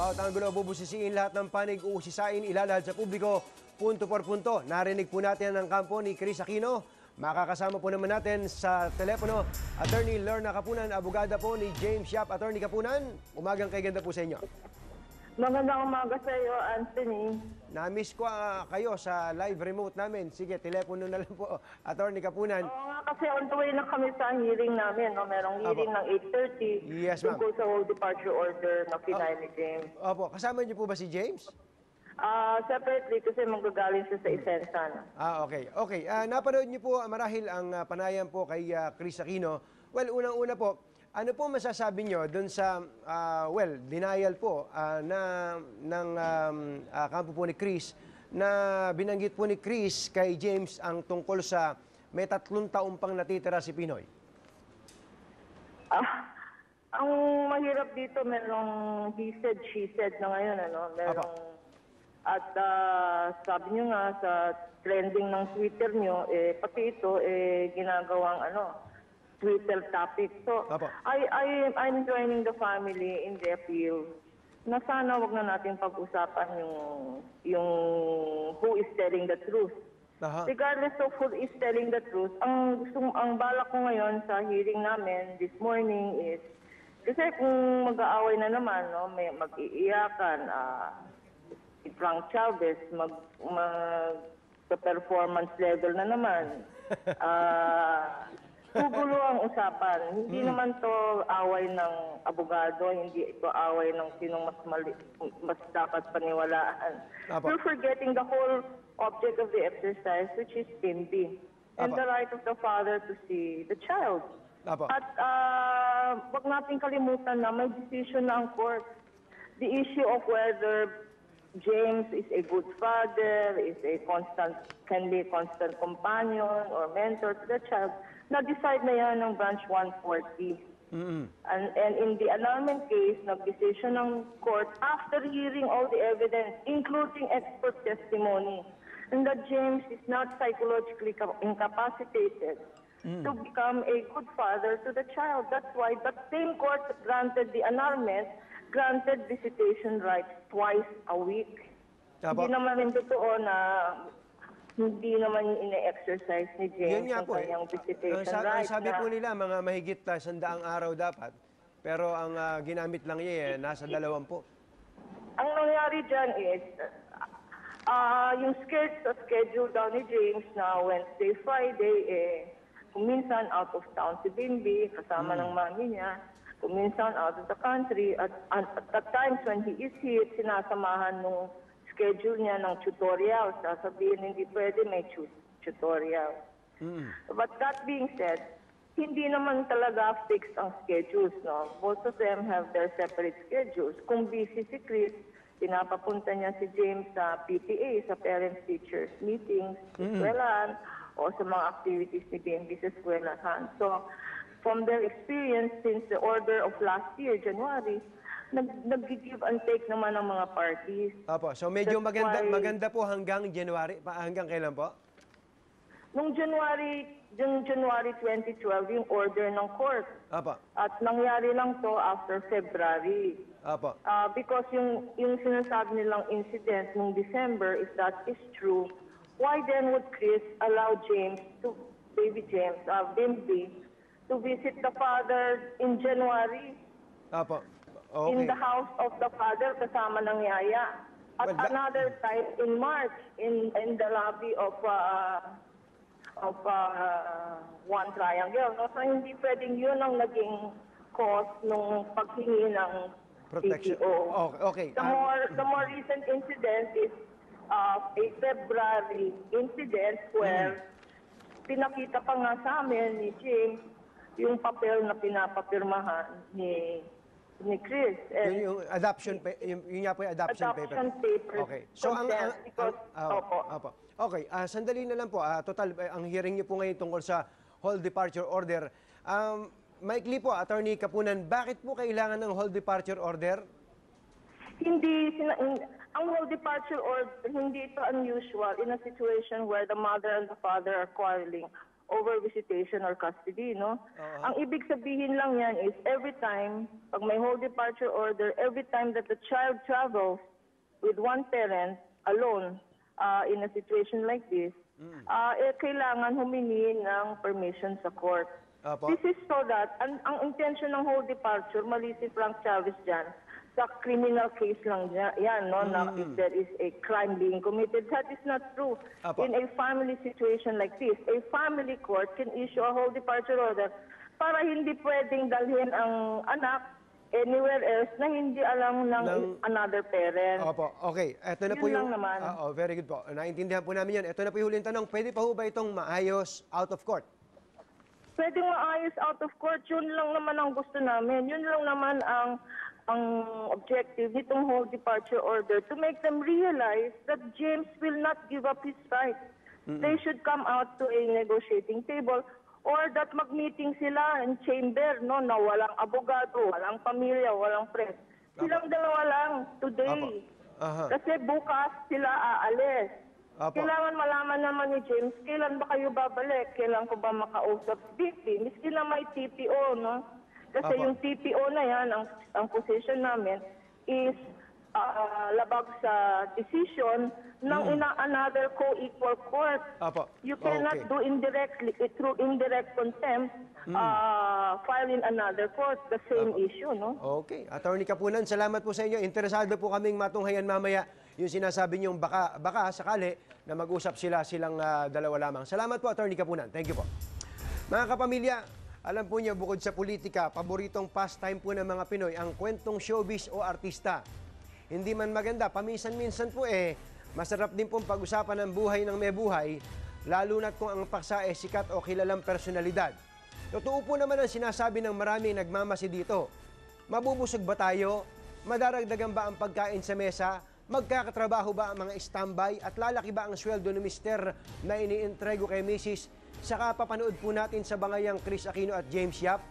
Bawat anggulo bubusisiin, lahat ng panig uusisain, ilalahad sa publiko, punto por punto. Narinig po natin ang kampo ni Chris Aquino. Makakasama po naman natin sa telepono, Attorney Lorna Kapunan, abogada po ni James Yap. Attorney Kapunan, umagang kay ganda po sa inyo. Magandang umaga sa iyo, Anthony. Na-miss ko kayo sa live remote namin. Sige, telepono na lang po, Attorney Kapunan. Oo nga, kasi on the way na kami sa hearing namin. No? Merong hearing ng 8:30. Yes, ma'am. Tungkol sa whole departure order na pinay ni James. Opo, kasama niyo po ba si James? Separately, kasi manggagaling siya sa Isensa. Okay. Okay. Napanood niyo po marahil ang panayam po kay Chris Aquino. Well, unang-una po, ano po masasabi niyo doon sa, denial po ng kampo po ni Chris na binanggit po ni Chris kay James ang tungkol sa may 3 taong pang natitira si Pinoy? Ang mahirap dito, merong he said, she said na ngayon. Merong, at sabi niyo nga sa trending ng Twitter niyo, pati ito ginagawang Twitter topic. So, I'm joining the family in the appeal na sana wag na natin pag-usapan yung who is telling the truth. Regardless of who is telling the truth, ang balak ko ngayon sa hearing namin this morning is, kasi kung mag-aaway na naman, may mag-iiyakan, si Frank Chavez, performance level na naman. Gugulo ang usapan. Hindi naman to away ng abogado, hindi ito away ng sinong mas dapat paniwalaan. You're forgetting the whole object of the exercise, which is PIMB, and the right of the father to see the child. At wag natin kalimutan na may decision na ang court. The issue of whether James is a good father, can be a constant companion or mentor to the child, na-decide na yan ng Branch 140. And in the annulment case, nag-decision ng court after hearing all the evidence, including expert testimony, and that James is not psychologically incapacitated to become a good father to the child. That's why that same court that granted the annulment granted visitation rights twice a week. Hindi naman rin totoo na hindi naman ine-exercise ni James ang kanyang visitation rights. Sabi po nila, mga mahigit 100 araw dapat, pero ang ginamit lang niya nasa 20. Ang nangyari dyan is, yung schedule daw ni James na Wednesday, Friday, kuminsan out of town si Bimbi, kasama ng mami niya, kuminsan out of the country, at times when he is here, sinasamahan nung schedule niya ng tutorial. Sasabihin, hindi pwede may tutorial. But that being said, hindi naman talaga fixed ang schedules. No? Both of them have their separate schedules. Kung busy si Chris, pinapapunta niya si James sa PTA, sa parents-teachers meetings, sa eskwelahan, o sa mga activities ni BMB sa eskwelahan. So, from their experience since the order of last year, January, nag-give and take naman ang mga parties. So medyo maganda po hanggang January, hanggang kailan po? Nung January 2012, yung order ng court. At nangyari lang to after February. Because yung sinasabi nilang incident nung December, if that is true, why then would Chris allow baby James, Bimbi, to visit the father in January? In the house of the father, kasama ng yaya. At another time in March, in the lobby of One Triangle. So hindi pwedeng yun ang naging cause nung paghingi ng PTO. The more recent incident is a February incident where pinakita pa nga sa amin ni James yung papel na pinapapirmahan ni Chris. Yung adoption yun nga po yung adoption paper. Okay. So sandali na lang po. Total ang hearing niyo po ngayon tungkol sa whole departure order. Maikli po, Attorney Kapunan, bakit po kailangan ng whole departure order? Ang whole departure order, hindi ito unusual in a situation where the mother and the father are quarreling over visitation or custody, no? Ang ibig sabihin lang yan is every time, pag may whole departure order, every time that the child travels with one parent alone in a situation like this, kailangan humingi ng permission sa court. Apo. This is so that, ang intention ng whole departure, mali si Frank Chavez dyan, sa criminal case lang yan, no, na if there is a crime being committed. That is not true. Apo. In a family situation like this, a family court can issue a whole departure order para hindi pwedeng dalhin ang anak anywhere else na hindi alam ng another parent. Opo, okay. Ito na Yun po yung... lang naman. Very good po. Naintindihan po namin yan. Ito na po yung huling tanong. Pwede pa ho ba itong maayos out of court? Pwedeng maayos out of court. Yun lang naman ang gusto namin. Yun lang naman ang objective nitong whole departure order, to make them realize that James will not give up his rights. They should come out to a negotiating table, or that mag-meeting sila in chamber, no, na walang abogado, walang pamilya, walang press. Silang dalawa lang today. Kasi bukas sila aalis. Apo. Kailangan malaman naman ni James, kailan ba kayo babalik? Kailan ko ba makausap si BP? Miski na may TPO, no? Kasi Apo. yung TPO na yan, ang position namin is labag sa decision ng another co-equal court. Apo. You cannot do indirectly, through indirect contempt, file in another court the same issue, no? Okay. Attorney Kapunan, salamat po sa inyo. Interesado po kaming matunghayan mamaya yung sinasabi niyong baka sakali na mag-usap silang dalawa lamang. Salamat po, Attorney Kapunan. Thank you po. Mga kapamilya, alam po niyo, bukod sa politika, paboritong pastime po ng mga Pinoy ang kwentong showbiz o artista. Hindi man maganda, paminsan-minsan po masarap din pong pag-usapan ng buhay ng may buhay, lalo na't kung ang paksa sikat o kilalang personalidad. Totoo po naman ang sinasabi ng maraming nagmamasi dito. Mabubusog ba tayo? Madaragdagan ba ang pagkain sa mesa? Magkakatrabaho ba ang mga standby? At lalaki ba ang sweldo ni Mr. na iniintrego kay Mrs.? Saka papanood po natin sa bangayang Chris Aquino at James Yap.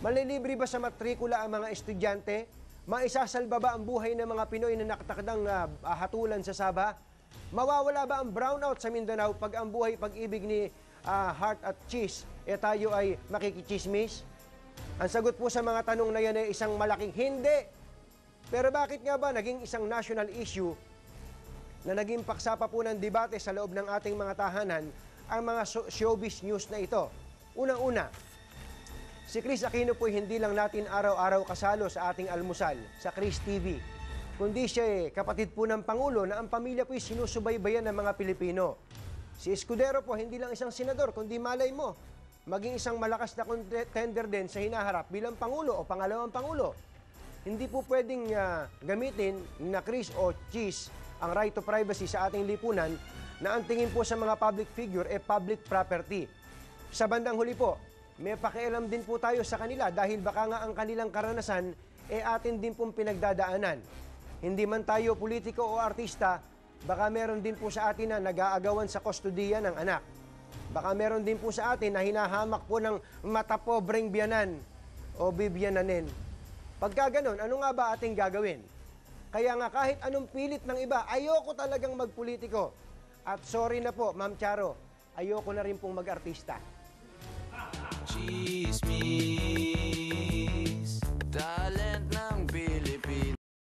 Malilibre ba sa matrikula ang mga estudyante? Maisasalba ba ang buhay ng mga Pinoy na nakatakdang hatulan sa Sabah? Mawawala ba ang brownout sa Mindanao pag ang buhay pag-ibig ni Heart at Cheese tayo ay makikichismis? Ang sagot po sa mga tanong na yan ay isang malaking hindi. Pero bakit nga ba naging isang national issue na naging paksa pa po ng debate sa loob ng ating mga tahanan ang mga showbiz news na ito? Unang-una, si Chris Aquino po hindi lang natin araw-araw kasalo sa ating almusal sa Chris TV, kundi siya kapatid po ng Pangulo na ang pamilya po sinusubaybayan ng mga Pilipino. Si Escudero po hindi lang isang senador, kundi malay mo, maging isang malakas na contender din sa hinaharap bilang Pangulo o pangalawang Pangulo. Hindi po pwedeng gamitin na Chris o Cheese ang right to privacy sa ating lipunan na ang tingin po sa mga public figure public property. Sa bandang huli po, may pakialam din po tayo sa kanila dahil baka nga ang kanilang karanasan atin din pong pinagdadaanan. Hindi man tayo politiko o artista, baka meron din po sa atin na nag-aagawan sa kustodiya ng anak. Baka meron din po sa atin na hinahamak po ng matapobreng biyanan o bibiyananin. Pagka ganun, ano nga ba ating gagawin? Kaya nga kahit anong pilit ng iba, ayoko talagang magpolitiko. At sorry na po, Ma'am Charo, ayoko na rin pong mag-artista. Chismis.